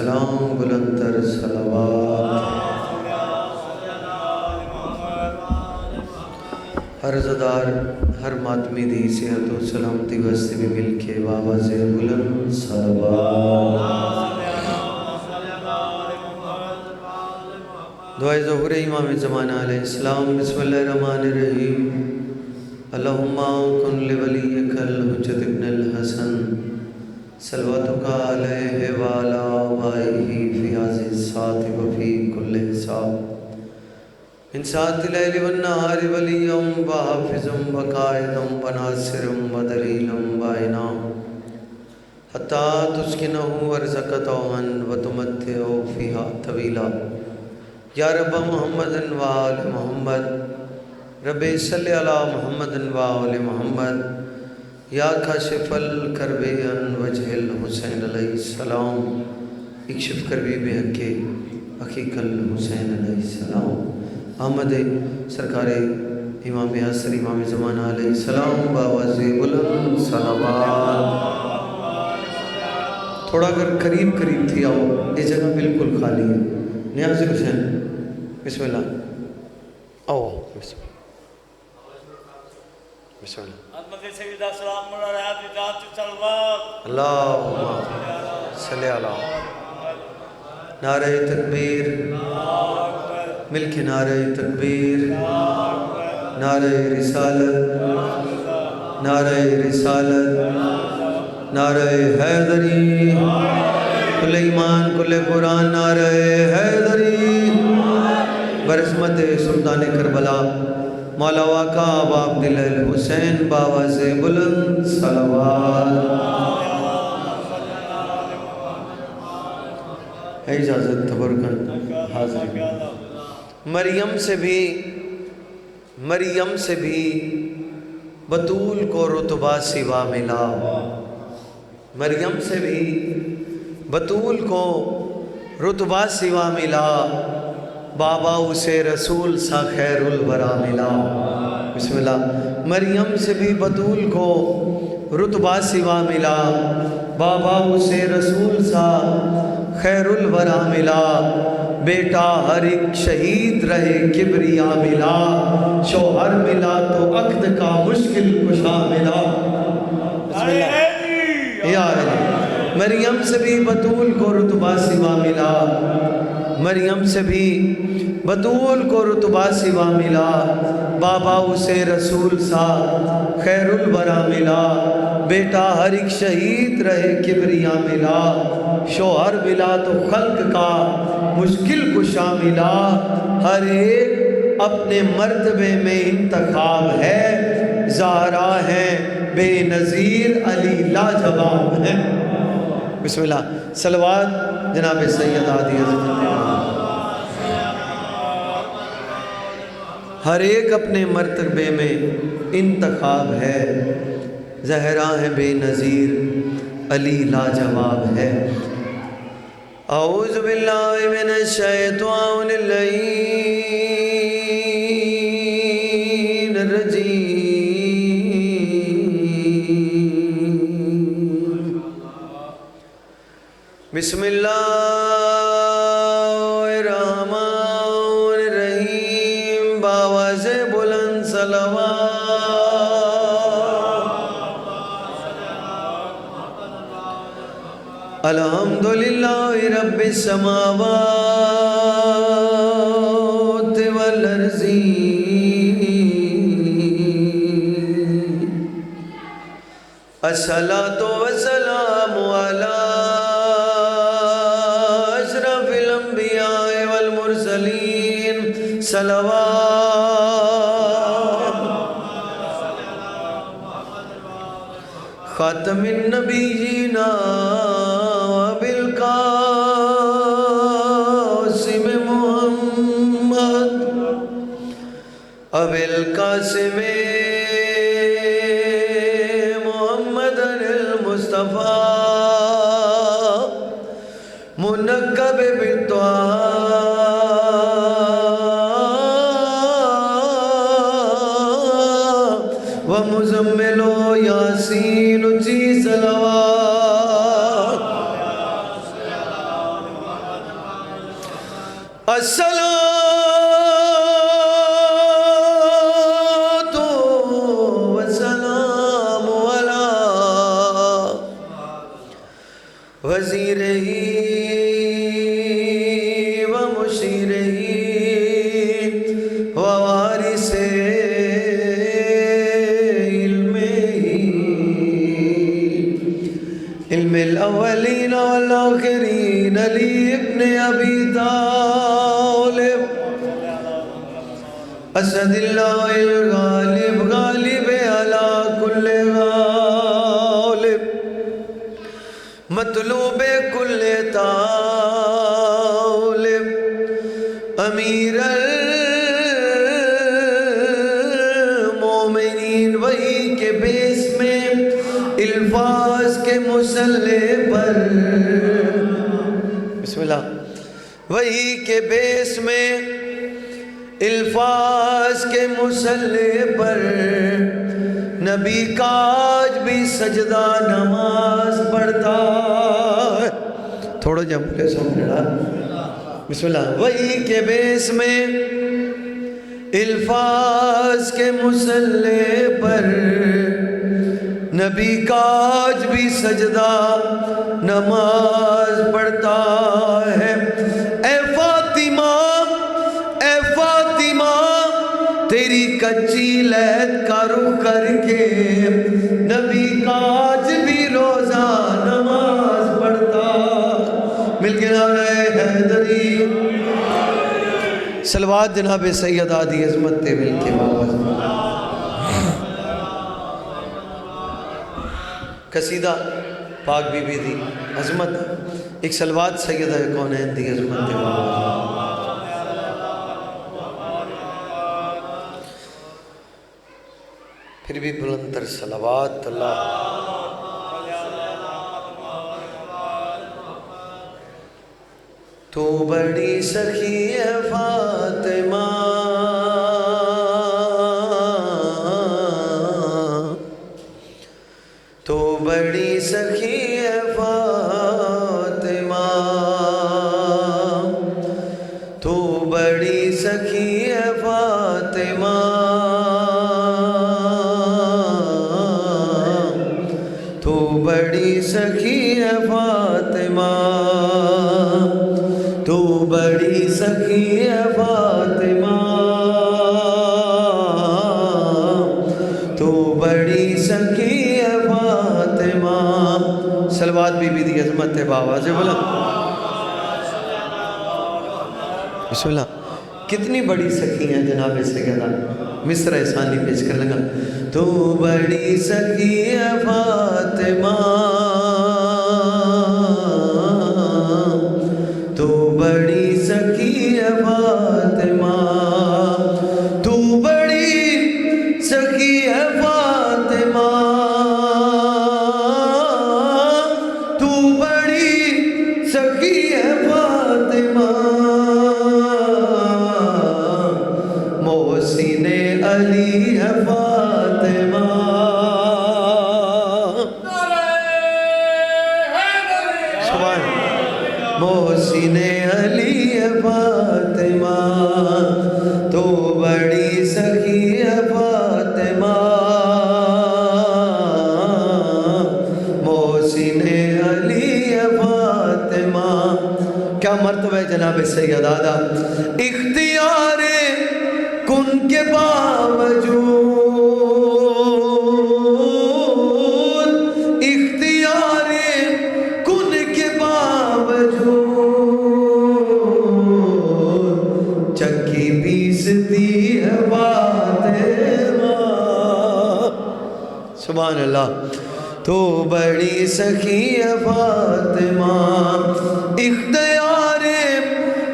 السلام بلندر صلوات ہر زدار ہر ماتمی دی صحت و سلامتی واسطے بھی مل کے آواز بلند صلوات دعائے ظہور امام زمانہ علیہ السلام بسم اللہ الرحمن الرحیم اللہم کن لولیک الحجت ابن الحسن صلواتک علیہ وعلا آبائہ فی هذه الساعة وفی کل حساب من ساعة الليل والنهار وليا وحافظا وقائدا وناصرا ودليلا وعينا حتى تسكنه أرزك طوعا وتمتعه فيها طويلا یا رب محمد وآل محمد رب صلی علی محمد وآل محمد یا کاشف الکرب عن وجہ الحسین علیہ السلام اکشف کربی بحق حقیق الحسین علیہ السلام آمد سرکار امام حسن امام زمانہ علیہ السلام باواز بلند صلوات تھوڑا اگر قریب تھی آؤ یہ جگہ بالکل خالی ہے نیاز حسین بسم اللہ آؤ بسم اللہ عظمت سیدہ سلام اللہ اللہم صلی اللہ نعرہ تکبیر مل کے نعرہ تکبیر نعرہ رسالت نعرہ رسالت نعرہ حیدری کل ایمان کل قرآن نعرہ حیدری برحمت سلطان کربلا مولا واقع ابا عبداللہ الحسین باواز بلند صلوات ہے اجازت تبرکن حاضر مریم سے بھی بطول کو رتبہ سوا ملا مریم سے بھی بطول کو رتبہ سوا ملا بابا اسے رسول سا خیر الورا ملا بسم اللہ مریم سے بھی بطول کو رتبہ سوا ملا بابا اسے رسول سا خیر الورا ملا بیٹا ہر ایک شہید رہے کبریا ملا شوہر ملا تو عقد کا مشکل کشا ملا بسم اللہ یا علی مریم سے بھی بطول کو رتبہ سوا ملا مریم سے بھی بطول کو رتبہ سوا ملا بابا اسے رسول سا خیر الورا ملا بیٹا ہر ایک شہید رہے کبریا ملا شوہر ملا تو خلق کا مشکل کشا ملا ہر ایک اپنے مرتبے میں انتخاب ہے زہرا ہے بے نظیر علی لاجواب ہے بسم اللہ صلوات جناب سید عادی حضرت ہر ایک اپنے مرتبے میں انتخاب ہے زہرا ہے بے نظیر علی لاجواب ہے اعوذ باللہ من الشیطان اللعین الرجیم بسم اللہ الرحمن الرحیم باواز بلند صلوات الحمدللہ رب السماوات والارض الصلاۃ والسلام علی اشرف الانبیاء والمرسلین صلوات خاتم النبیین ابی القاسم محمد المصطفیٰ منقب بالطاعہ ومزمل یاسین چی صلوات الصلاة والسلام على وزيره ومشيره ووارث علم الأولين والآخرين علي ابن أبي طالب أسد الله الغالب غالب على كل غالب مطلوب كل طالب أمير المؤمنين وہی کے بیس میں الفاظ کے مسلح پر بسم اللہ وہی کے بیس میں الفاظ کے مسلح پر نبی کا آج بھی سجدہ نماز پڑھتا ہے. تھوڑا جب بولے سمجھنا بسم اللہ وہی کے بیس میں الفاظ کے مسلح پر نبی کا آج بھی سجدہ نماز پڑھتا ہے. اے فاطمہ تیری کچی لہد کا رخ کر کے نبی کا آج بھی روزہ نماز پڑھتا. مل کے نعرہ حیدری صلوات جناب سید آدھی عظمت تے مل کے بابا قصیدہ پاک بی بی دی عظمت ایک صلوات سیدہ کونین دی عظمت تے بابا پھر بھی بلندر صلوات اللہ. تو بڑی سخی ہے فاطمہ تو بڑی سخی ہے فاطمہ تو بڑی سخی ہے فاطمہ تو بڑی سخی ہے فاطمہ تو بڑی سخی ہے فاطمہ تو بڑی سخی ہے فاطمہ. صلوات بی بی دی عظمت ہے بابا سے بولا بسم اللہ. کتنی بڑی سخی ہیں جناب سیدہ مصر احسانی پیش کر لگا. تو بڑی سخی ہے فاطمہ تو بڑی سخی ہے فاطمہ تو بڑی سخی ہے فاطمہ تو بڑی سخی ہے فاطمہ محسن علی ہے فاطمہ محسن علی ہے فاطمہ تو بڑی سخی ہے فاطمہ محسن علی ہے فاطمہ. کیا مرتبہ ہے جناب سیدہ اختیار کن کے باوجود اختیار کن کے باوجود چکی پیستی ہے فاطمہ. سبحان اللہ. تو بڑی سخی ہے فاطمہ اختیار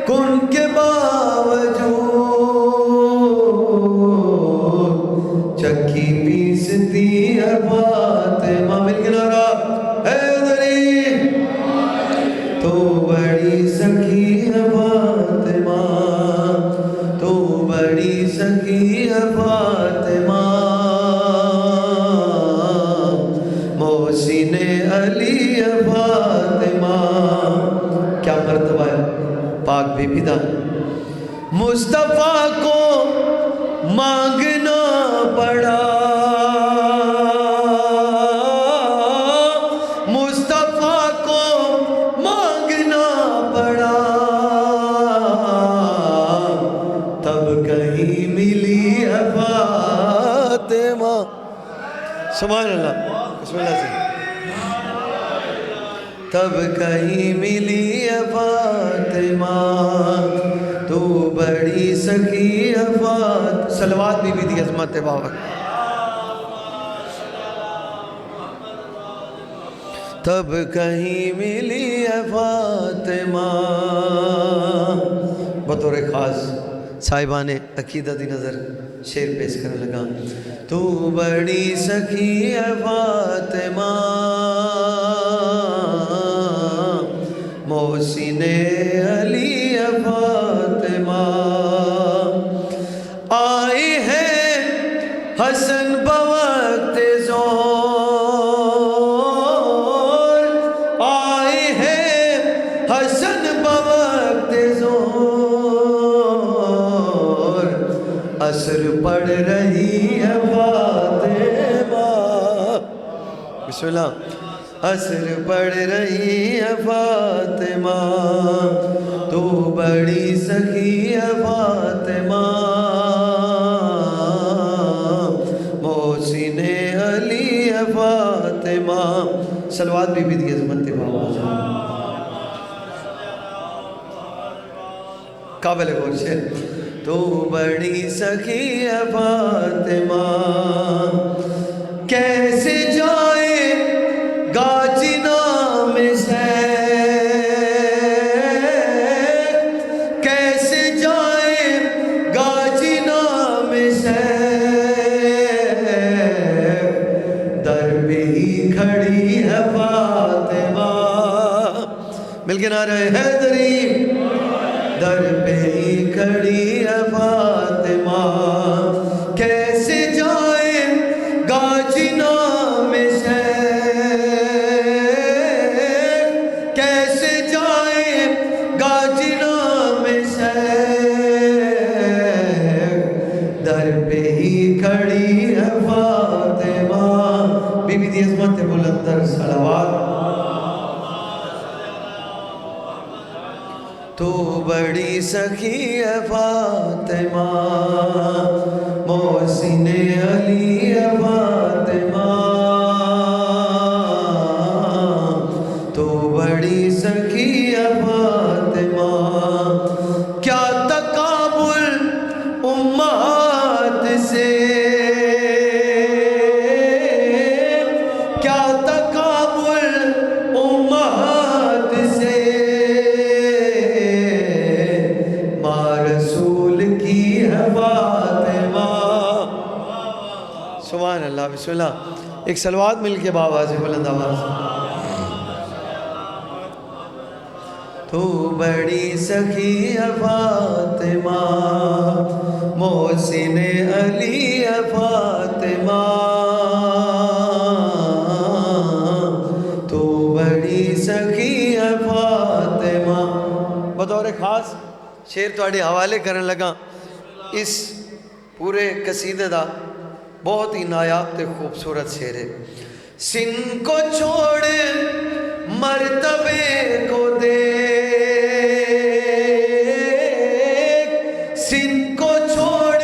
کن کے باوجود چکی پیستی ہے فاطمہ. مل کے نعرہ حیدری. تو بڑی سخی ہے فاطمہ تو بڑی سخی ہے فاطمہ محسن علی ہے فاطمہ. کیا مرتبہ ہے پاک بی بی دا مصطفیٰ کو مانگنا پڑا، مصطفیٰ کو مانگنا پڑا، تب کہیں ملی ہے فاطمہ۔ سبحان اللہ، بسم اللہ سے۔ تب کہیں ملی ہے فاطمہ، تو بڑی سخی ہے فاطمہ۔ صلوات بی بی دی عظمت بابا۔ تب کہیں ملی ہے فاطمہ۔ بطور خاص صاحبان عقیدہ دی نظر شعر پیش کرنے لگا۔ تو بڑی سخی ہے فاطمہ، محسن علی ہے فاطمہ، آئے ہیں حسن بوقت ظہر، آئے ہیں حسن بوقت ظہر، عصر پڑھ رہی ہے فاطمہ، بسم اللہ، عصر پڑھ رہی ہے فاطمہ، تو بڑی سخی ہے فاطمہ، محسن علی ہے فاطمہ۔ صلوات بی بی دی عظمت بابا۔ قابل غور شعر۔ تو بڑی سخی ہے فاطمہ، کیسے جائے گا جنا میں سیر، کیسے جائے گا جنا میں سیر، در پہ ہی کھڑی ہے فاطمہ۔ مل کے نعرہ حیدری، در پہ ہی کھڑی ہے فاطمہ، کیسے جائے گا جنا میں سیر، کیسے جائے گا جنا میں سیر، در پہ ہی کھڑی ہے فاطمہ۔ بی بی دی عظمت بلندر صلوات۔ تو بڑی سخی ہے فاطمہ، محسن علی ہے فاطمہ، تو بڑی سخی ہے فاطمہ، کیا تقابل امہات سے، کیا تقابل امہات سے، رسول کی ہے فاطمہ۔ سبحان اللہ، بسم اللہ۔ ایک صلوات مل کے بابا سے بلند آواز۔ تو بڑی سخی ہے فاطمہ، محسن علی ہے فاطمہ، تو بڑی سخی ہے فاطمہ۔ بطور خاص شعر تواڈے حوالے کرن لگا، اس پورے قصیدے دا بہت ہی نایاب تے خوبصورت شعر ہے۔ سن کو چھوڑ مرتبے کو دیکھ، سن کو چھوڑ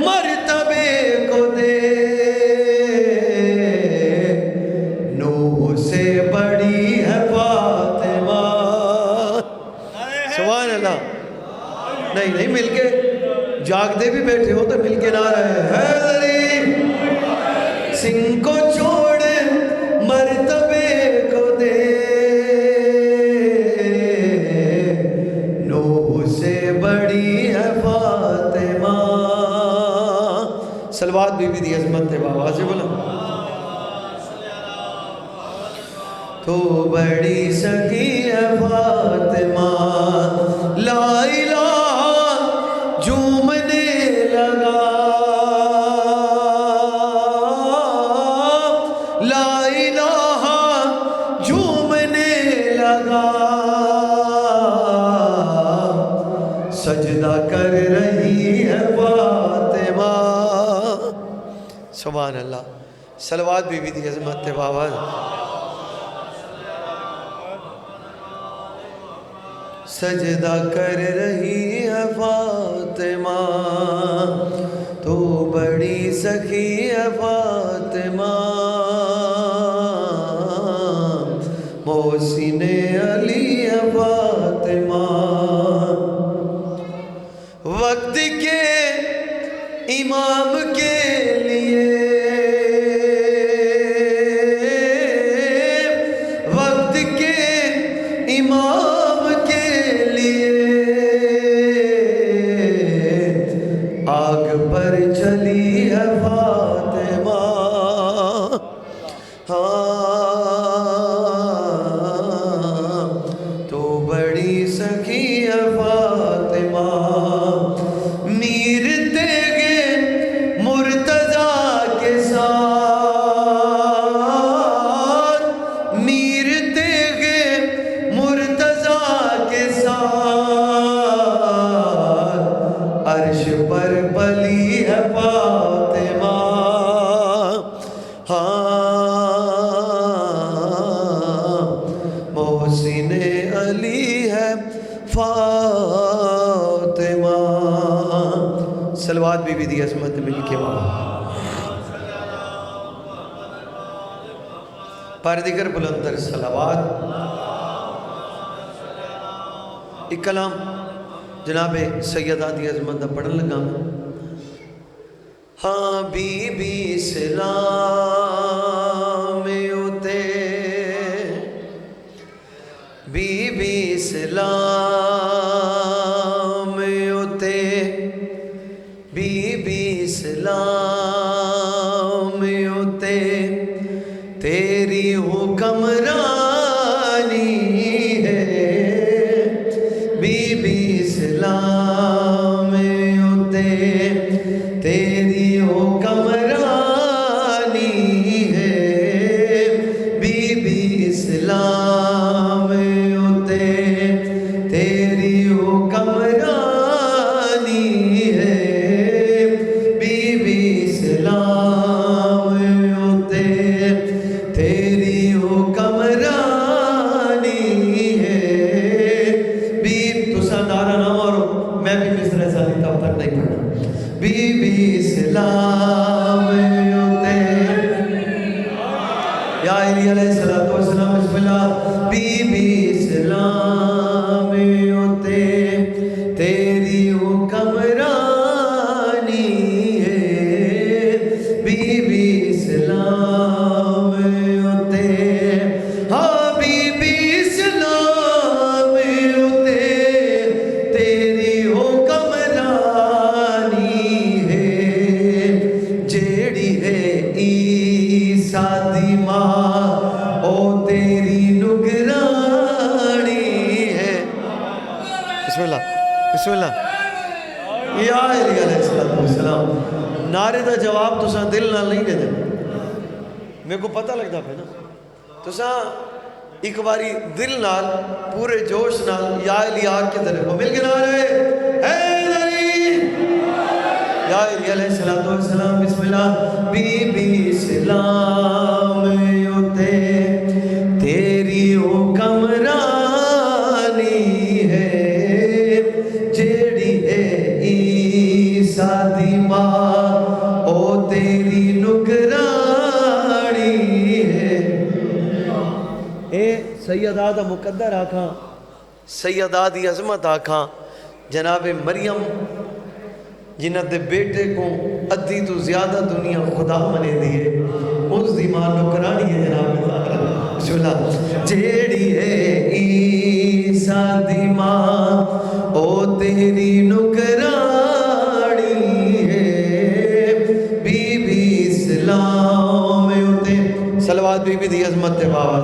مرتبے کو دیکھ، نوح سے بڑی ہے فاطمہ۔ سبحان اللہ۔ نہیں نہیں، مل کے جاگ دے بھی بیٹھے ہو تو مل کے نعرہ ہے حیدری، سن کو چھوڑ مرتبے کو دے، نوح سے بڑی ہے فاطمہ۔ صلوات بی بی دی عظمت ہے بابا سے بولا۔ تو بڑی سخی ہے فاطمہ، لا الہ جھومنے لگا، لا الہ جھومنے لگا، سجدہ کر رہی ہے فاطمہ. سبحان اللہ. صلوات بی بی دی عظمت بابا. سجدہ کر رہی ہے فاطمہ تو بڑی سخی ہے فاطمہ. محسن علی ہے فاطمہ. وقت کے امام کے لیے وقت کے امام کے لیے آگ پر چلی ہے فاطمہ. تو بڑی سخی ہے فاطمہ. میر تیغ مرتضیٰ کے ساتھ میر تیغ مرتضیٰ کے ساتھ عرش پر پلی ہے فاطمہ. محسن علی ہے فاطمہ. صلوات بی بی دی عظمت مل کے بابا. پردگر بلندر صلوات. ایک کلام جناب سیدہ دی عظمت دا پڑھن لگا. ہاں بی بی سلام اتے بی بی سلام اتے بی بی سلام اتے تیری حکمرانی ہے. بی بی سلام اتے تیری حکمرانی ہے. بی بی سلام اتے تیری حکمرانی ہے. بی بی سلام اتے تیری حکمرانی ہے. بی تسا نعرہ نہ مارو میں بھی مصر ایسا نہیں تب تک نہیں پڑھنا. بی بی سلام اتے یا علی علیہ السلام بسم اللہ. بی بی سلام اتے تیری حکمرانی ہے. بی بی سلام اتے ہاں بی بی سلام اتے تیری حکمرانی ہے. جیڑی ہے عیسیٰ دی ماں او تیری نگرانی ہے. بسم اللہ بسم اللہ. یا علی علیہ السلام. نعرے دا جواب تساں دل نال نہیں دے دے. میرے کو پتہ لگتا پہ نا تساں ایک باری دل نال پورے جوش نال یا علی آگ کے درے کو مل کے نعرے حیدری یا علی علیہ السلام. بسم اللہ. بی بی سلام اتے تیری حکمرانی ہے. جیڑی ہے عیسیٰ دی ماں او تیری نگرانی ہے. اے سیدہ دا مقدر آکھاں سیدہ دی عظمت آکھاں جناب مریم جنہ دے بیٹے کو ادھی تو زیادہ دنیا خدا منے دیئے اس دی ماں نکرانی ہے جناب. بسم اللہ. جیڑی ہے عیسیٰ دی ماں او تیری نکرانی ہے. بی بی سلام اتے صلوات بی بی دی عظمت بابا.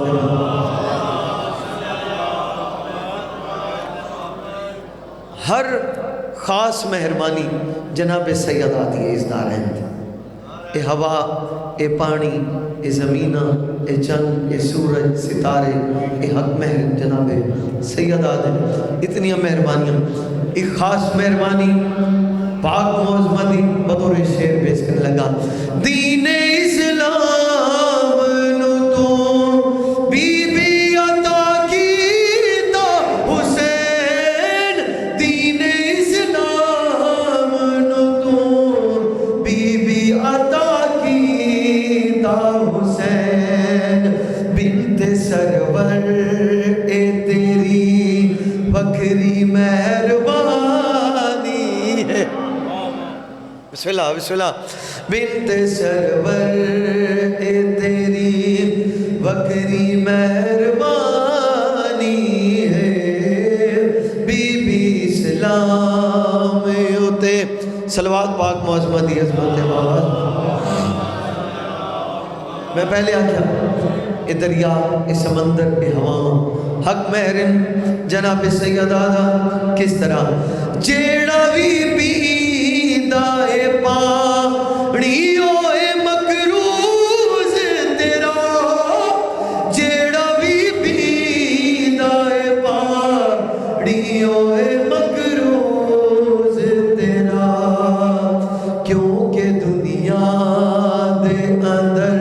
ہر خاص مہربانی جناب سیدہ دی اس دارین. اے ہوا اے پانی اے زمینہ اے چند اے سورج ستارے اے حق مہر جناب سیدہ دے اتنی مہربانیاں ایک خاص مہربانی پاک معظمتی بطور شعر پیش کرنے لگا دین اسلام نو تو بی بی عطا کیتا حسین دین اسلام نو تو بی بی عطا کیتا حسین بنت سرور اے تیری بکری مہربانی ہے بسم اللہ بسم اللہ بنت سرور اے تیری بکری مہربانی ہے بی بی اسلام ہوتے صلوات پاک معظمتی عظمت بات میں پہلے آکھا اے دریا اے سمندر اے ہوا حق مہرن جناب سید آدھا کس طرح جیڑا بھی پیندہ اے پانیو اے مکروز تیرا جیڑا بھی پیندہ اے پانیو اے مکروز تیرا کیونکہ دنیا دے اندر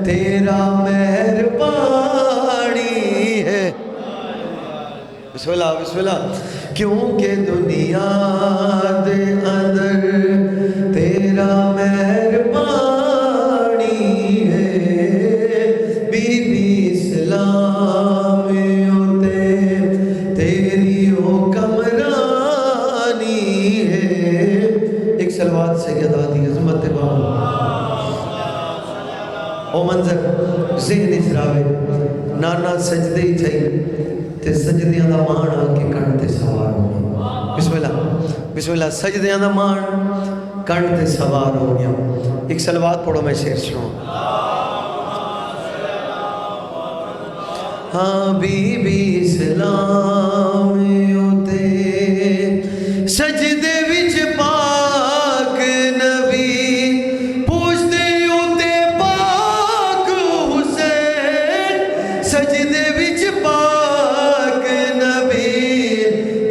تیرا مہربانی ہے بسم اللہ بسم اللہ کیونکہ دنیا دے اندر تیرا مہربانی ہے بی بی اسلام ہوتے تیری حکمرانی ہے ایک صلوات سیدہ دی عظمت او منظر ذہن اسراوے نانا سجدے ہی چاہیے تے سجدیاں دا مان آکے کن تے سوار ہو گیا بسم اللہ سجدیاں دا مان کن تے سوار ہو گیا ایک صلوات پڑھو میں شعر سنوں ہاں بی بی اسلام ہوتے سجدے وچ پاک نبی پوچھتے ہوتے پاک حسین سجدے وچ پاک نبی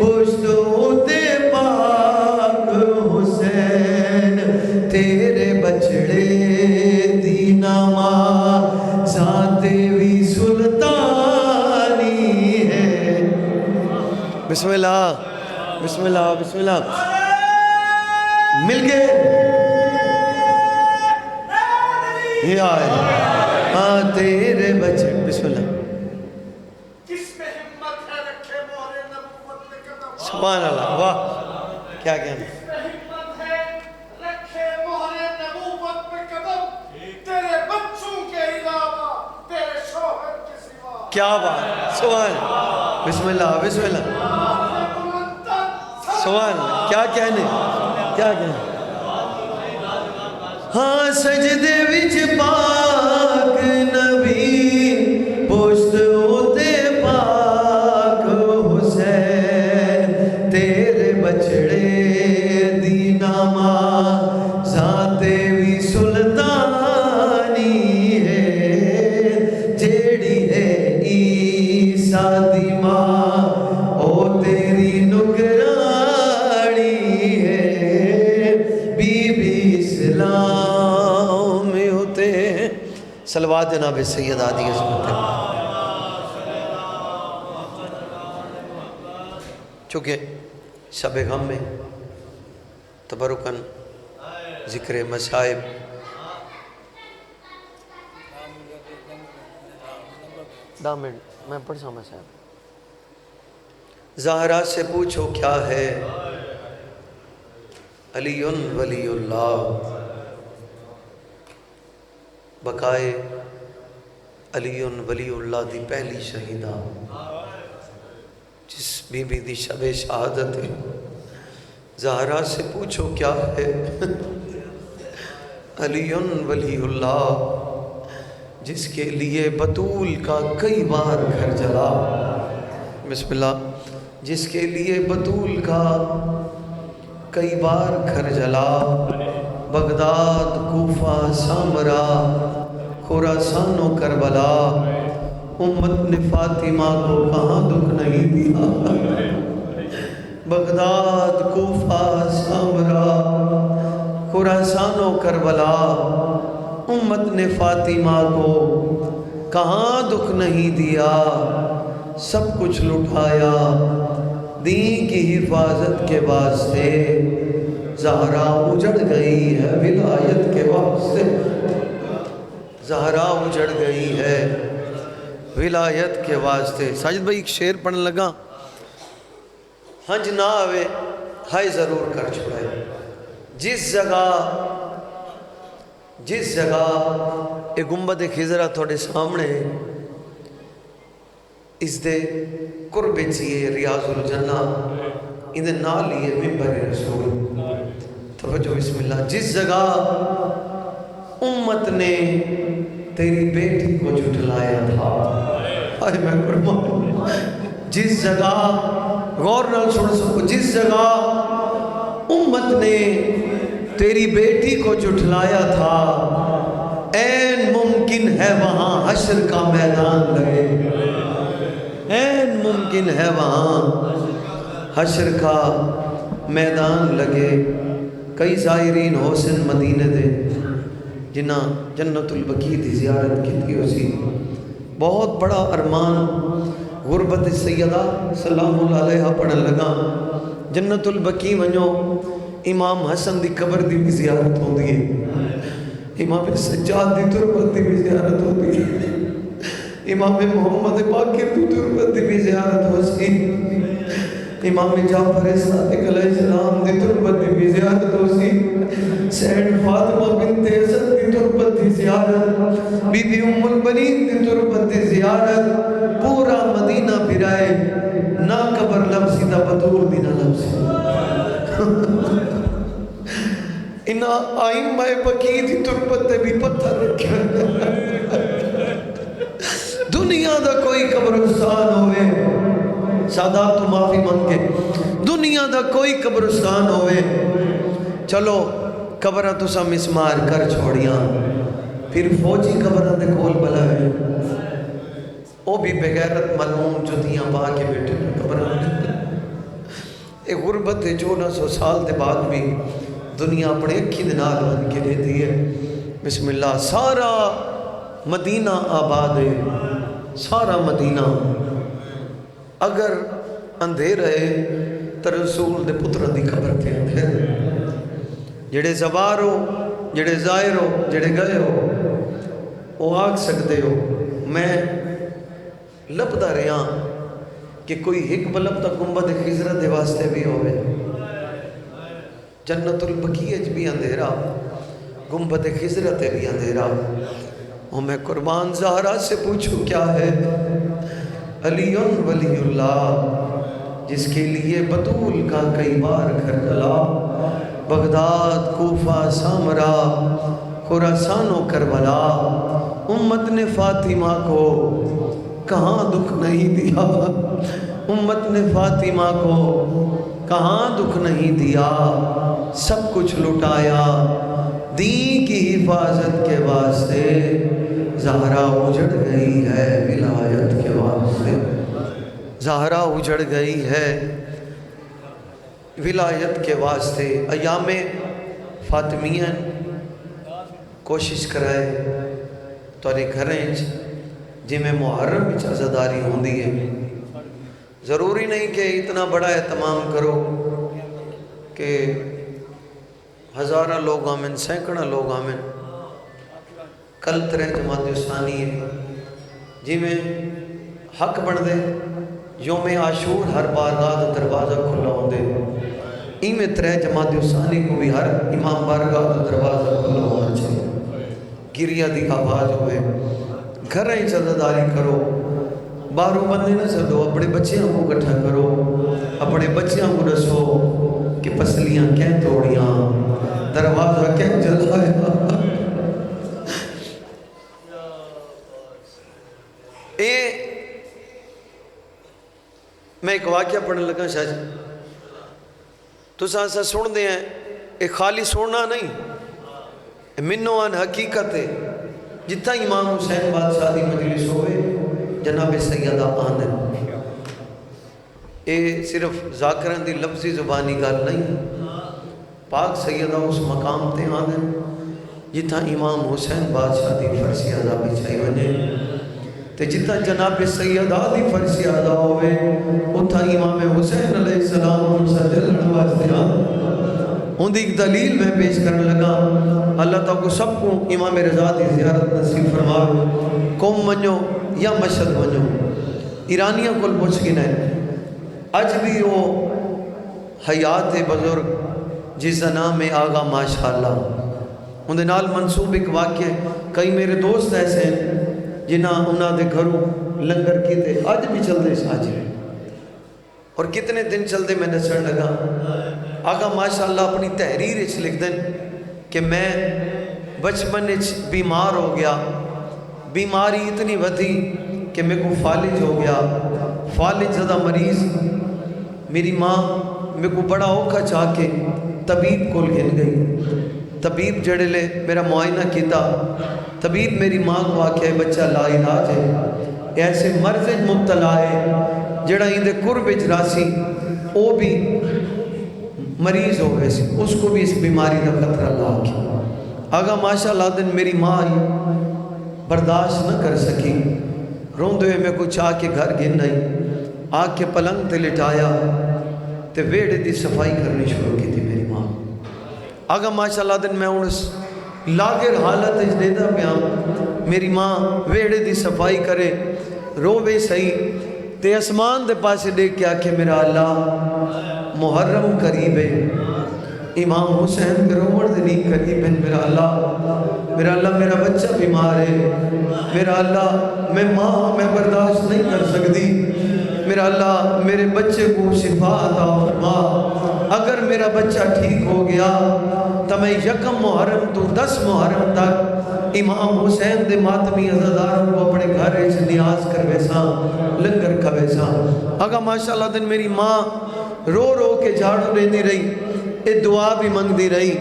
پوچھتے ہوتے پاک حسین تیرے بچڑے دی نامہ ذاتے وی سلطانی ہے بسم اللہ بسم اللہ بسم اللہ مل کے یہ آئے ہاں تیرے بچے بسم اللہ کس میں ہمت ہے رکھے مہر نبوت میں قدم سبحان اللہ واہ کیا کہنا کس میں ہمت ہے رکھے مہر نبوت میں قدم تیرے بچوں کے علاوہ تیرے شوہر کے سوا کیا بات سبحان اللہ بسم اللہ بسم اللہ سبحان اللہ کیا کہنے کیا کہنے ہاں سجدے وچ پاک نبی پوچھت ہوتے پاک حسین تیرے بچڑے دی نامہ ذاتے وی سلطانی ہے جیڑی ہے عیسیٰ دی ماں او تیری نگرانی ہے بی بی اسلام ہوتے صلوات جناب سید آدھی عظمت چونکہ شب غم میں تبرکن ذکر مصائب دامن میں پڑھ سامنے صاحب زہرا سے پوچھو کیا ہے علی ولی اللہ بقائے علی ولی اللہ دی پہلی شہیدہ جس بی بی دی شب شہادت ہے زہرا سے پوچھو کیا ہے علی ولی اللہ جس کے لیے بطول کا کئی بار گھر جلا بسم اللہ جس کے لیے بطول کا کئی بار گھر جلا بغداد کوفہ سامرا خراسان و کربلا امت نے فاطمہ کو کہاں دکھ نہیں دیا بغداد، کوفہ، سامرا، خراسان و کربلا، امت نے فاطمہ کو کہاں دکھ نہیں دیا، سب کچھ لٹایا، دین کی حفاظت کے واسطے زہرا اجڑ گئی ہے، ولایت کے واسطے زہرا اجڑ گئی ہے، ولایت کے واسطے۔ ساجد بھائی ایک شعر پڑھنے لگا، ہنج نہ آوے ہائے ضرور کر چھوڑے، جس جگہ ایک گنبد خضرا تھوڑے سامنے، اس دے قرب چیئے ریاض الجنہ، اندے نال لیے منبر رسول، توجہ بسم اللہ، جس جگہ امت نے تیری بیٹی کو جھٹلایا تھا، آئے میں قربان، جس جگہ غور نال سن سکو، جس جگہ امت نے تیری بیٹی کو جھٹلایا تھا، این ممکن ہے وہاں حشر کا میدان لگے، این ممکن ہے وہاں حشر کا میدان لگے۔ کئی زائرین حسن مدینے دے جنہاں جنت البقیع دی زیارت کی تھی، اسی بہت بڑا ارمان غربت سیدہ سلام اللہ علیہ پڑھن لگا، جنت البقیع ونجو امام حسن دی قبر دی بھی زیارت ہوندی ہے، امام سجاد دی تربت دی بھی زیارت ہوندی ہے، امام محمد باقر دی تربت دی بھی زیارت ہو سی، امام جعفر صادق علیہ السلام دی تربت دی بھی زیارت ہو سی، سید فاطمہ بنت حسن دی تربت دی زیارت، بی بی ام البنین دی تربت دی زیارت، پورا مدینہ پھرائے، نہ قبر لمسی دا بطور دی نہ لمسی، انہا آئمہ بقیع دی تربت دی بھی پتھر رکھا، دنیا دا کوئی قبرستان ہوئے، سادات تو معافی من کے، دنیا دا کوئی قبرستان ہوئے، چلو قبرہ تو سا مسمار کر چھوڑیاں، پھر فوجی قبرہ دے کول بلا ہے، او بھی بغیرت ملعون جدیاں با کے بیٹھے قبرہ دے، ایک غربت 1400 سال دے بعد بھی دنیا اپنے اکھی دنال بن کے دیتی ہے۔ بسم اللہ، سارا مدینہ آباد ہے، سارا مدینہ، اگر اندھیر ہے تو رسول دے پتر دی قبر تے اندھیر، جڑے زوار ہو، جڑے زائر ہو، جڑے گئے ہو، وہ آگ سکتے ہو، میں لبدا رہا کہ کوئی ایک بلب تا گنبد خضرا دے واسطے بھی ہوئے، جنت البقیع بھی اندھیرا، گنبد خضرا تے بھی اندھیرا، اور میں قربان زہرا سے پوچھوں کیا ہے؟ علی ولی اللہ، جس کے لیے بطول کا کئی بار کربلا، بغداد، کوفہ، سامرا، خراسان و کربلا، امت نے فاطمہ کو کہاں دکھ نہیں دیا، امت نے فاطمہ کو کہاں دکھ نہیں دیا، سب کچھ لٹایا، دین کی حفاظت کے واسطے زہرا اجڑ گئی ہے، ولایت کے واسطے زہرا اجڑ گئی ہے، ولایت کے واسطے۔ ایام فاطمیہ کوشش کرائے تورے گھریں جی میں محرم بچ عزاداری ہوندی ہے، ضروری نہیں کہ اتنا بڑا اہتمام کرو کہ ہزارہ لوگ آمن، سینکڑا لوگ آمن، کل ترے جماعت ثانی ہے جی میں حق بن دے، یوم عاشور ہر بارگاہ دا دروازہ کھلا ہوں دے، میں ترے جماعت ثانی کو بھی ہر امام بارگاہ دا دروازہ کھلا ہونا چاہیے، گریہ دی آواز ہوئے، گھریں عزاداری کرو، باہروں بندے نہ چلو، اپنے بچیاں کو اکٹھا کرو، اپنے بچیاں کو رسو کہ پسلیاں کہیں توڑیاں، دروازہ کہیں جلایا۔ میں ایک واقعہ پڑھنے لگا شاہ جی، تو سا سن دے ہیں، ایک خالی سننا نہیں، منو ان حقیقت ہے، جتنا امام حسین بادشاہ دی مجلس ہوئے، جناب سیدہ آندن یہ صرف ذاکران دی لفظی زبانی گل نہیں، پاک سیدہ اس مقام تے آدھے جتھا امام حسین بادشاہ دی فرسی ادا بچھائی ونے، تے جتھا جناب سیدہ دی فرسی ادا ہوئے اتھا امام حسین علیہ السلام جلن واسطے ان دی ایک دلیل میں پیش کرنے لگا۔ اللہ تعالیٰ کو سب کو امام رضا دی زیارت نصیب فرمائے، قوم منو یا مشہد منو، ایرانیاں کل پوچھ گنا ہے اج بھی وہ حیات بزرگ جس کا نام ہے آغا ماشاءاللہ، ان دے نال منصوب ایک واقعہ ہے۔ کئی میرے دوست ایسے ہیں جنہاں انہاں دے گھروں لنگر کیتے آج بھی چل دے ساج رہے، اور کتنے دن چل دے میں نسڑ لگا۔ آغا ماشاءاللہ اپنی تحریر اچھ لکھ دیں کہ میں بچپن اچھ بیمار ہو گیا، بیماری اتنی ودھی کہ میں کو فالج ہو گیا، فالج زدہ مریض، میری ماں میں کو بڑا اوکھا چاہ کے طبیب کول گھن گئی۔ طبیب جڑے لے میرا معائنہ کیتا، طبیب میری ماں کو آکھے بچہ لا علاج ہے، ایسے مرض مبتلا ہے جڑا اندے قرب اجراسی او بھی مریض ہو گئے سی، اس کو بھی اس بیماری کا خطرہ لا کے آگا ماشاءاللہ دن میری ماں برداشت نہ کر سکی، روندے ہوئے میں کچھ آ کے گھر گن نہیں، آ کے پلنگ تے لٹایا تے ویڑے دی صفائی کرنی شروع کی تھی میری ماں۔ آگا ماشاءاللہ دن میں انس لاغر حالت اج دیدہ پیام، میری ماں ویڑے دی صفائی کرے، رو بے صحیح تے اسمان دے پاسے دیکھ کے آکھے میرا اللہ محرم قریب ہے، امام حسین کے روڑ دنی قریب ہے، میرا اللہ میرا بچہ بیمار ہے، میرا اللہ میں ماں میں برداشت نہیں کر سکتی، میرا اللہ میرے بچے کو شفا عطا فرما، اگر میرا بچہ ٹھیک ہو گیا تو میں یکم محرم تو 10 محرم تک امام حسین دے ماتمی عزاداروں کو اپنے گھر سے نیاز کر ویسا لنگر کا ویسا۔ اگا ماشاءاللہ دن میری ماں رو رو کے جھاڑو لیندی رہی، ایک دعا بھی منگ دی رہی،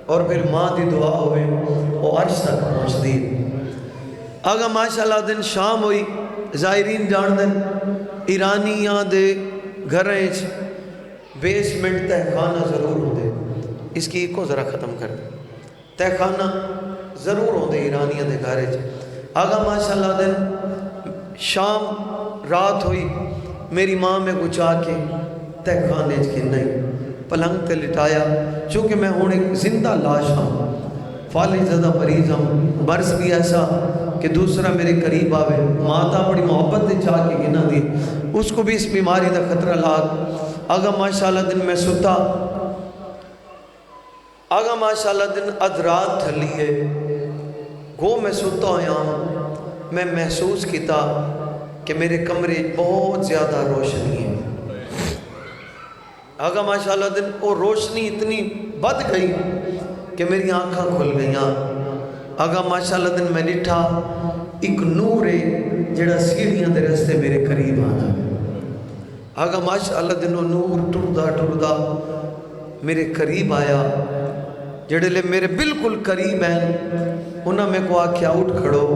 اور پھر ماں دی دعا ہوئے وہ عرش تک پہنچ دی۔ اگا ماشاءاللہ دن شام ہوئی، زائرین جان دن ایرانیاں دے گھریں بیسمنٹ تہخانہ ضرور ہوں دے، اس کی کو ذرا ختم کر دیں، تہخانہ ضرور ہوں دے ایرانیاں دے گھریں۔ آگا ماشاءاللہ دن شام رات ہوئی، میری ماں میں کچھ آ کے تہخانے کی نہیں پلنگ تے لٹایا، چونکہ میں ہوں ایک زندہ لاش ہوں، فالج زدہ مریض ہوں، برس بھی ایسا کہ دوسرا میرے قریب آوے، ماتا بڑی محبت دے چاہ کے گنا دی، اس کو بھی اس بیماری دا خطرہ لاگ۔ آگا ماشاءاللہ دن میں ستا، آگا ماشاءاللہ دن ادرات تھلی ہے، گو میں ستا ہویا، میں محسوس کیتا کہ میرے کمرے بہت زیادہ روشنی ہے۔ آگا ماشاءاللہ دن وہ روشنی اتنی بد گئی کہ میری آنکھاں کھل گئیاں۔ آگا ماشاءاللہ دن میں لٹھا ایک نور ہے جڑا سیڑھیاں دے رستے میرے قریب آنا۔ آگا ماشاءاللہ دن وہ نور ٹردہ میرے قریب آیا، جڑے لے میرے بالکل قریب ہیں، انہاں میں کو آکھیا اٹھ کھڑو۔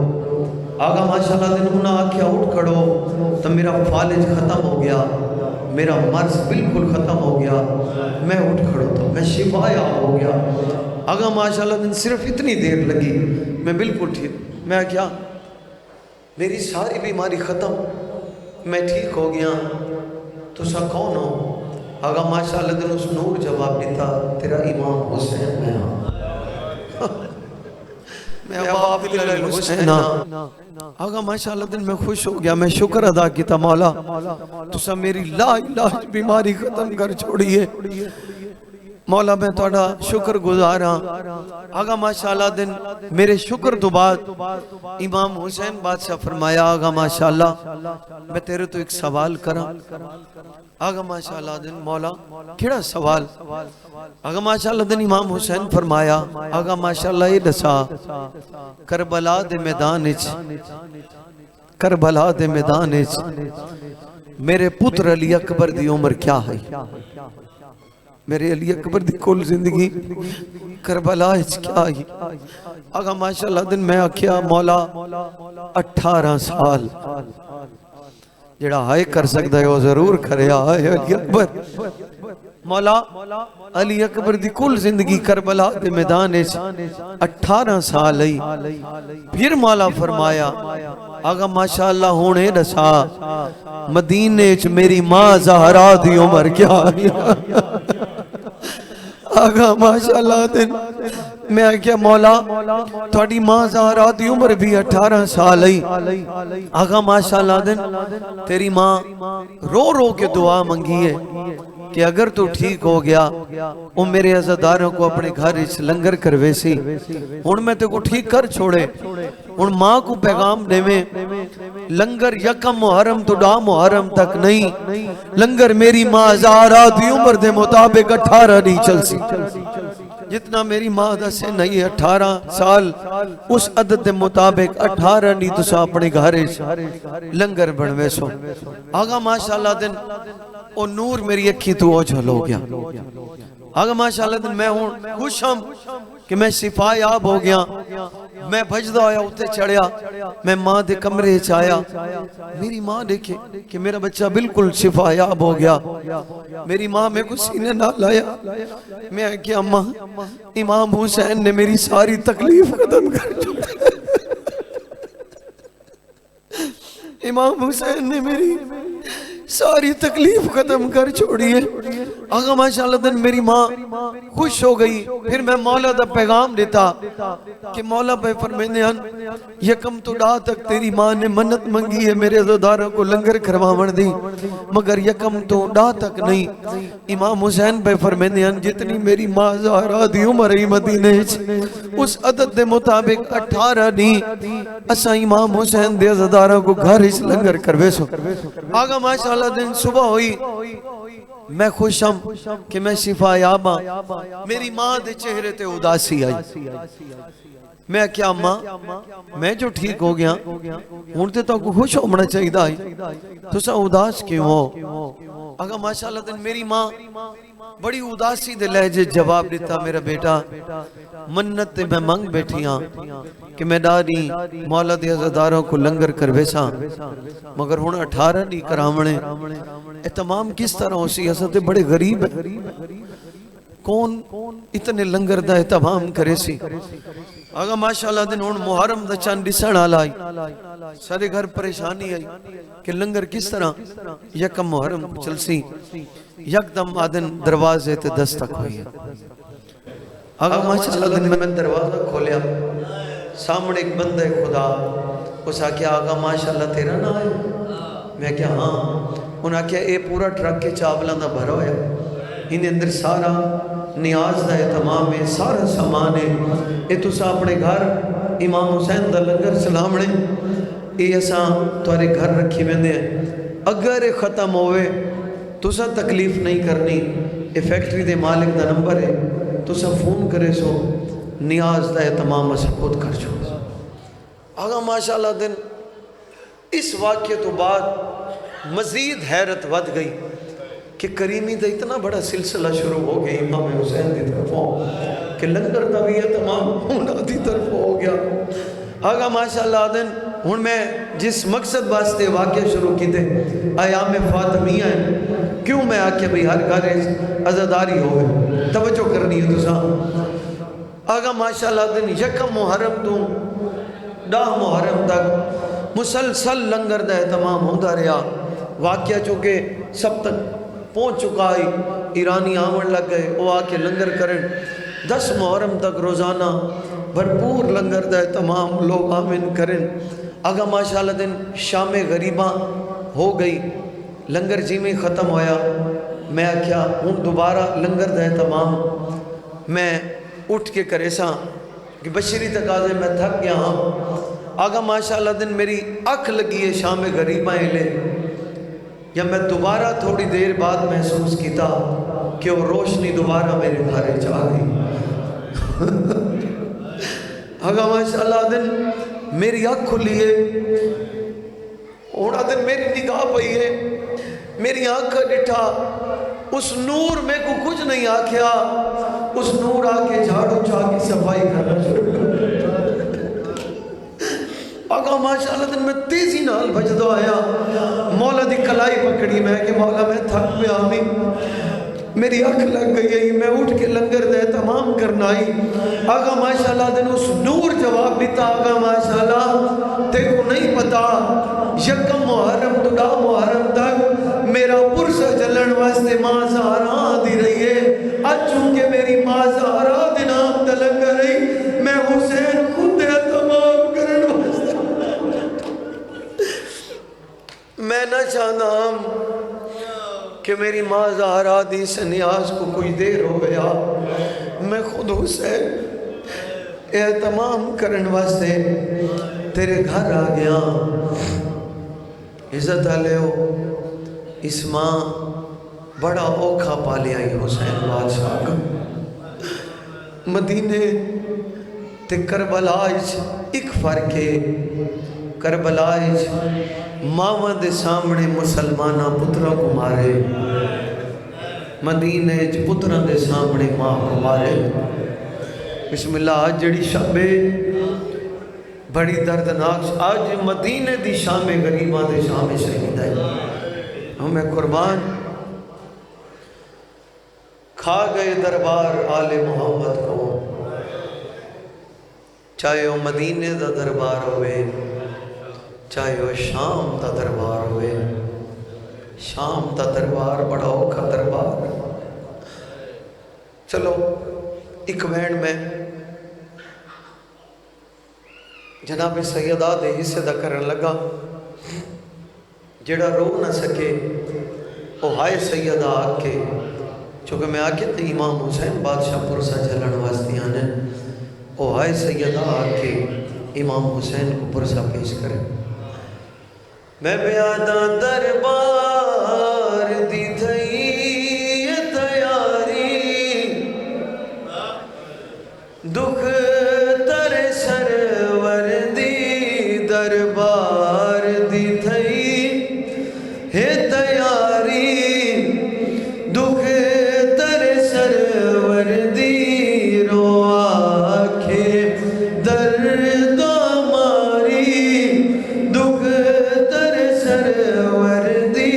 آگا ماشاءاللہ دن انہاں آکھیا اٹھ کھڑو تو میرا فالج ختم ہو گیا، میرا مرض بالکل ختم ہو گیا، میں اٹھ کھڑو تو میں شفایا ہو گیا۔ آگا ماشاءاللہ دن صرف اتنی دیر لگی، میں بالکل ٹھیک، میں کیا میری ساری بیماری ختم، میں ٹھیک ہو گیا، تو سا کون ہو؟ آگا ماشاءاللہ دن اس نور جواب دیتا، تیرا امام حسین میں میں باپ الحسین۔ آگا ماشاءاللہ دن میں خوش ہو گیا، میں شکر ادا کیتا، مولا تو سا میری لا علاج بیماری ختم کر چھوڑی ہے، مولا میں توڑا شکر گزارا۔ آگا ماشاءاللہ دن میرے شکر تو بعد امام حسین بادشاہ فرمایا، آگا ماشاءاللہ میں تیرے تو ایک سوال کرا۔ آگا ماشاءاللہ دن مولا کیڑا سوال؟ آگا ماشاءاللہ دن امام حسین فرمایا، آگا ماشاءاللہ یہ دسا کربلا دے میدانچ، کربلا دے میدانچ میرے پتر علی اکبر دی عمر کیا ہے؟ میرے علی اکبر دی کل زندگی کربلا اچ کیا ہے؟ آگا ماشاءاللہ دن میں آکھیا مولا 18 سال، جڑا ہائے کر سکتا ہے وہ ضرور کرے آئے علی اکبر مولا علی اکبر دی کل زندگی کربلا دے میدان 18 سال ہی پھر مولا فرمایا آگا ماشاءاللہ ہونے رسا مدینے چ میری ماں زہرا دی عمر کیا آگا ماشاءاللہ دن میں کیا مولا تھوڑی ماں زہرا دی عمر بھی 18 سال ہی آگا ماشاءاللہ دن تیری ماں رو رو کے دعا منگی ہے کہ اگر تو ٹھیک ہو گیا وہ میرے عزاداروں کو اپنے گھر اس لنگر کروے سی ہن میں تے کو ٹھیک کر چھوڑے ہن ماں کو پیغام دے میں لنگر یکم محرم تو ڈا محرم تک نہیں لنگر میری ماں زہرا دی عمر دے مطابق 18 نہیں چل سی جتنا میری ماں دا سے نہیں 18 سال اس عدد دے مطابق 18 نہیں تو سا اپنے گھر لنگر بنوے سو آگا ماشاءاللہ دن او نور میری اکھی تو اوجھل ہو گیا آگا ماشاءاللہ دن میں ہوں خوش ہم کہ میں شفا یاب ہو گیا میں بھجدہ آیا اتے چڑھیا میں ماں دے کمرے چایا میری ماں دیکھے کہ میرا بچہ بالکل شفا یاب ہو گیا میری ماں میں کو سینے نہ لایا میں کیا اماں امام حسین نے میری ساری تکلیف ختم کر چکا امام حسین نے میری ساری تکلیف ختم کر چھوڑی ہے آگا ماشاءاللہ دن میری ماں خوش ہو گئی پھر میں مولا دا پیغام دیتا کہ مولا پہ فرمینے یکم تو ڈا تک تیری ماں نے منت منگی ہے میرے عزاداروں کو لنگر کرواون دی مگر یکم تو ڈا تک نہیں امام حسین پہ فرمینے جتنی میری ماں زہرا دی عمر ہی مدینے اس عدد دے مطابق 18 نہیں اسا امام حسین دے عزاداروں کو گھر اس لنگر کروے سو آگا ماشاءاللہ دن صبح ہوئی میں خوش ہم کہ میں شفا یاباں میری ماں دے چہرے تے اداسی آئی میں کیا ماں میں جو ٹھیک ہو گیا ہونتے تو خوش ہونا چاہیے دائی تو سا اداس کیوں ہو اگر ماشاءاللہ دن میری ماں بڑی اداسی دے لہجے جواب دیتا میرا بیٹا منت میں منگ بیٹھی ہاں کہ میں ڈاری مولا دے عزاداروں کو لنگر کر بیسا مگر ہون 18 نہیں کرامنے اہتمام کس طرح ہو سی حسد بڑے غریب ہے کون اتنے لنگر دا اہتمام کرے سی آگا ماشاءاللہ دن ہون محرم دا چاند ڈسن آلائی سارے گھر پریشانی آئی کہ لنگر کس طرح یکم محرم چل سی یک دم آدن دروازے تے دستک ہوئی ہے آگا ماشاءاللہ دن میں دروازہ کھولیا سامنے ایک بندہ خدا اس آکے آگا ماشاءاللہ تیرا نہ آئے میں کیا ہاں انہاں کیا اے پورا ٹرک کے چاولان دا بھرا ہویا انہیں اندر سارا نیاز دا اہتمام ہے سارا سامان ہے اے تو سا اپنے گھر امام حسین دا لنگر سلامنے اے ایسا توارے گھر رکھی میں دے اگر ختم ہوئے تو سا تکلیف نہیں کرنی a factory they Malik the number ہے تو سا فون کرے سو نیاز دا اہتمام اسا خود کر چھو آگا ماشاءاللہ دن اس واقعے تو بعد مزید حیرت ود گئی کہ کریمی دا اتنا بڑا سلسلہ شروع ہو گیا امام حسین دی طرفوں کہ لنگر دا بھی اہتمام ہونا دی طرف ہو گیا آگا ماشاءاللہ دن ہن میں جس مقصد واسطے واقعہ شروع کی دے ایام فاطمیہ ہیں کیوں میں آکے بھئی ہر گھر عزاداری ہوئے توجہ کرنی ہے تو سا آگا ماشاءاللہ دن یکم محرم تو 10 محرم تک مسلسل لنگر دا اہتمام ہوتا رہا واقعہ چونکہ سب تک پہنچ چکا ہے ایرانی آمن لگ گئے وہ آکے لنگر کریں 10 محرم تک روزانہ بھرپور لنگر دا اہتمام لوگ آمن کریں آگا ماشاءاللہ دن شام غریباں ہو گئی لنگر جی میں ختم ہویا میں کیا ہوں دوبارہ لنگر دا اہتمام میں اٹھ کے کرے سا کہ بشری تقاضے میں تھک گیا ہاں آگا ماشاءاللہ دن میری اکھ لگی ہے شام غریباں لے یا میں دوبارہ تھوڑی دیر بعد محسوس کیتا کہ وہ روشنی دوبارہ میرے گھرے چاہ گئی آگا ماشاءاللہ دن میری اکھ کھلی ہے اوڑا دن میری نگاہ پئی ہے میری آنکھ ڈٹھا اس نور میں کو کچھ نہیں آکھیا اس نور آکے جھاڑو چاہ کی صفائی کرنا شروع آقا ماشاءاللہ دن میں تیزی نال بجدو آیا مولا دی کلائی پکڑی میں کہ مولا میں تھک میں آمی میری اکھ لگ گئی میں اٹھ کے لنگر دے تمام کرنا ہی آقا ماشاءاللہ دن اس نور جواب دیتا آقا ماشاءاللہ تے کو نہیں پتا یکم محرم دڑا محرم تک میرا پرسہ جلن واسطے ماں زہرا دی رہی ہے آج چونکہ میری ماں زہرا دی نام تلنگ رہی میں حسین خود ہے تمام کرن واسطے میں نہ چاہنا کہ میری ماں زہرا دی سنیاز کو کوئی دیر ہو گیا میں خود حسین اہتمام کرن واسطے تیرے گھر آ گیا عزت علیہ اس ماں بڑا اوکھا پالیا ہی حسین بادشاہ کا مدینے تے کربلائج ایک فرق ہے کربلائج ماں دے سامنے مسلمانہ پترہ کو مارے مدینے پترہ دے سامنے ماں کو مارے بسم اللہ آج جڑی شبے بڑی دردناک آج مدینے دی شام غریبہ دے شام شہید ہے ہمیں قربان کھا گئے دربار آل محمد کو چاہے وہ مدینے دا دربار ہوئے چاہے وہ شام دا دربار ہوئے شام دا دربار بڑا اوکھا دربار چلو ایک وین میں جناب سیدہ دے حصے دا کرن لگا جڑا رو نہ سکے وہ ہائے سیدہ آکے چونکہ میں آکے تے امام حسین بادشاہ پرسہ جلن واسطیاں نے وہ ہائے سیدہ آکے امام حسین کو پرسہ پیش کرے میں بیادہ دربار دی تھئی تیاری دکھ تر سرور دی دربار دی تھئی ہے تیاری دکھ تر سرور دی رو آکھے درد ماری دکھ تر سرور دی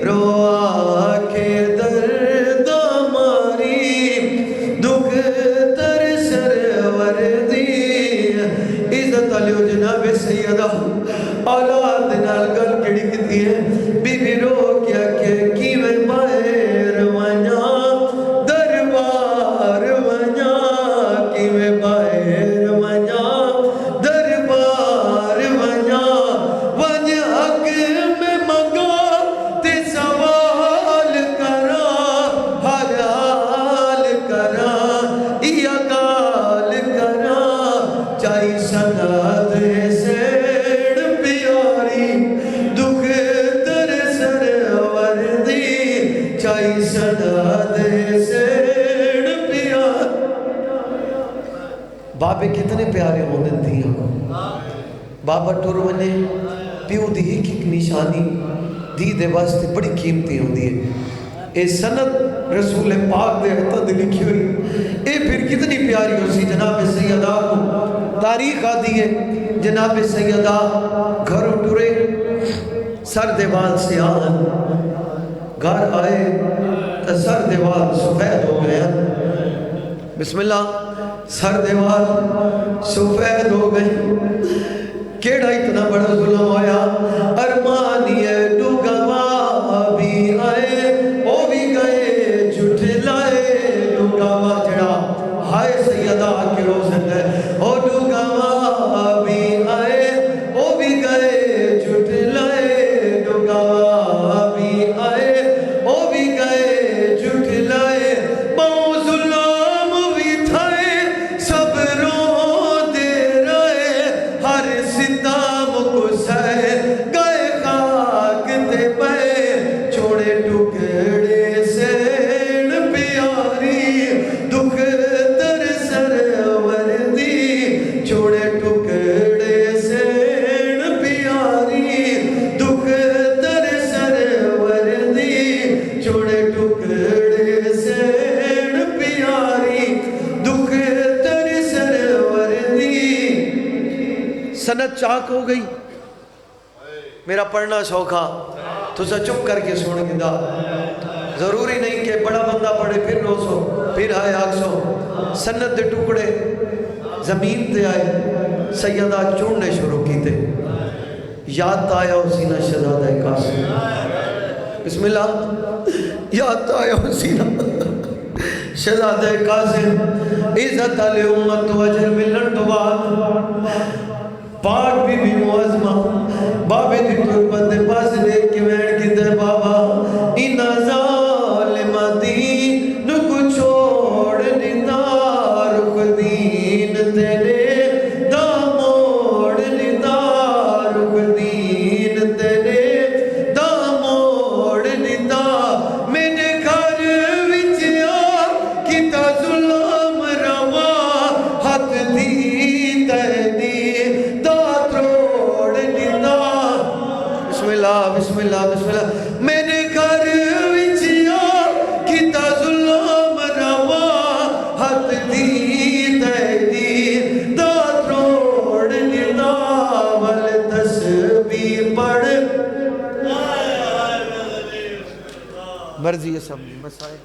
رو آکھے درد ماری دکھ تر سرور دی عزت علیہ جناب سیدہ اولاد نال گل کڑی کتی ہے بی بی رو کیا کہ میں باہر ونیا دربار ونیا کی میں باہر ونیا دربار ونیا ونیا حق میں منگا تے سوال کرا ہر حال کرا یا گال کرا چاہی سند سیڑ پیاری دکھ تر سرور دی چاہی سند سیڑ پیاری بابے کتنے پیارے ہوندن تھی بابا ٹور ونے پیو دی ایک نشانی دی دے واسطے بڑی قیمتی ہوندی ہے اے سند رسول پاک دے حتد لکھی ہوئی اے پھر کتنی پیاری ہو سی جناب سیدہ کو تاریخ آدھی ہے جناب سیدہ گھروں ٹورے سر دیوال سے آن گھر آئے تو سر دیوال سفید ہو گیا بسم اللہ سر دیوال سفید ہو گئی کیڑا اتنا بڑا ظلم ہویا ارمانی ڈوگاوا بھی آئے او بھی گئے جھٹ لائے ڈوگاوا جڑا ہائے سیدہ کے روزن ہے او ڈوگاوا بھی آئے او بھی گئے جھٹ لائے ڈوگاوا بھی آئے او بھی گئے جھٹ لائے باؤ ظلم بھی تھائے صبروں دے رہے ہر ستام کو سہے گئے خاک دے پے چھوڑے ٹکڑے سیڑ پیاری دکھ تر سرور دی چھوڑے ٹکڑے سیڑ پیاری دکھ تر سرور دی چھوڑے ٹکڑے سیڑ پیاری دکھ تر سرور دی سنت چاک ہو گئی میرا پڑھنا سوکھا تو سا چپ کر کے سن گدا ضروری نہیں کہ بڑا بندہ پڑھے پھر رو سو پھر آئے آگ سو سنت دے ٹکڑے زمین تے آئے سیدہ چوننے شروع کی تے یاد آیا حسینہ شہزادہ قاسم بسم اللہ یاد آیا حسینہ شہزادہ قاسم عزت علی امت و اجر ملن تو بعد پاک بی بی معظمہ بابے دی تربت دے پاس دیکھ کے بیٹھ کی تے بابا انہ ظالمہ دین کو چھوڑ ندا رخ دین تیرے دا موڑ ندا رخ دین تیرے دا موڑ ندا میرے گھر وچ آ کیتا ظلم روا حق دی تیری بسم اللہ بسم اللہ میرے گھر وچیا کیتا ظلم روا حد دی تیری دا تروڑ ندا ول تسبیح پڑھ مرضی ہے سب مسائل